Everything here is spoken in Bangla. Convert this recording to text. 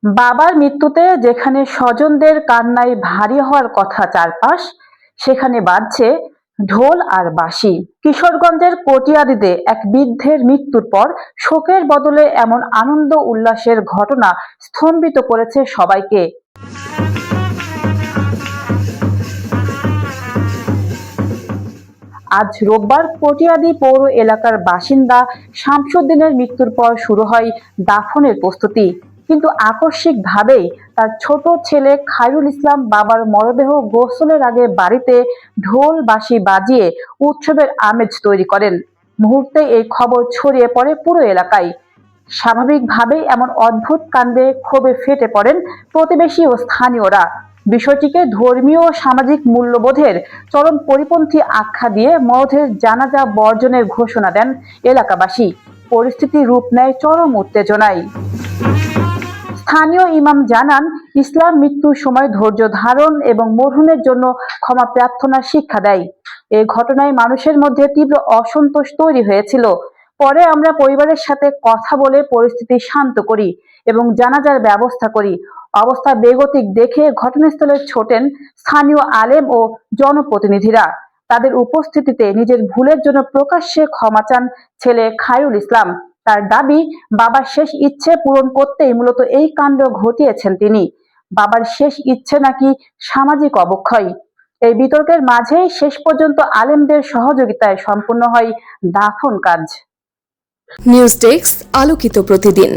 বাবার মৃত্যুতে যেখানে স্বজনদের কান্নায় ভারী হওয়ার কথা চারপাশ, সেখানে বাজছে ঢোল আর বাঁশি। কিশোরগঞ্জের কটিয়াদীতে এক বৃদ্ধের মৃত্যুর পর শোকের বদলে এমন আনন্দ উল্লাসের ঘটনা স্তম্ভিত করেছে সবাইকে। আজ রোববার কটিয়াদী পৌর এলাকার বাসিন্দা শামসুদ্দিনের মৃত্যুর পর শুরু হয় দাফনের প্রস্তুতি। কিন্তু আকস্মিকভাবেই তার ছোট ছেলে খায়রুল ইসলাম বাবার মরদেহ গোসলের আগে বাড়িতে ঢোল বাঁশি বাজিয়ে উৎসবের আমেজ তৈরি করেন। মুহূর্তে এই খবর ছড়িয়ে পড়ে পুরো এলাকায়। স্বাভাবিকভাবেই এমন অদ্ভুত কাণ্ডে ক্ষোভে ফেটে পড়েন প্রতিবেশী ও স্থানীয়রা। বিষয়টিকে ধর্মীয় ও সামাজিক মূল্যবোধের চরম পরিপন্থী আখ্যা দিয়ে মরদেহের জানাজা বর্জনের ঘোষণা দেন এলাকাবাসী। পরিস্থিতি রূপ নেয় চরম উত্তেজনায়। স্থানীয় ইমাম জানান, ইসলাম মৃত্যুর সময় ধৈর্য ধারণ এবং মরহুমের জন্য ক্ষমা প্রার্থনার শিক্ষা দেয়। এই ঘটনায় মানুষের মধ্যে তীব্র অসন্তোষ তৈরি হয়েছিল। পরে আমরা পরিবারের সাথে কথা বলে পরিস্থিতি শান্ত করি এবং জানাজার ব্যবস্থা করি। অবস্থা বেগতিক দেখে ঘটনাস্থলে ছোটেন স্থানীয় আলেম ও জনপ্রতিনিধিরা। তাদের উপস্থিতিতে নিজের ভুলের জন্য প্রকাশ্যে ক্ষমা চান ছেলে খায়রুল ইসলাম। তার দাবি, বাবার শেষ ইচ্ছে পূরণ করতেই মূলত এই কাণ্ড ঘটিয়েছেন তিনি। বাবার শেষ ইচ্ছে নাকি সামাজিক অবক্ষয়। এই বিতর্কের মাঝেই শেষ পর্যন্ত আলেমদের সহযোগিতায় সম্পূর্ণ হয় দাফন কাজ। নিউজ ডেস্ক, আলোকিত প্রতিদিন।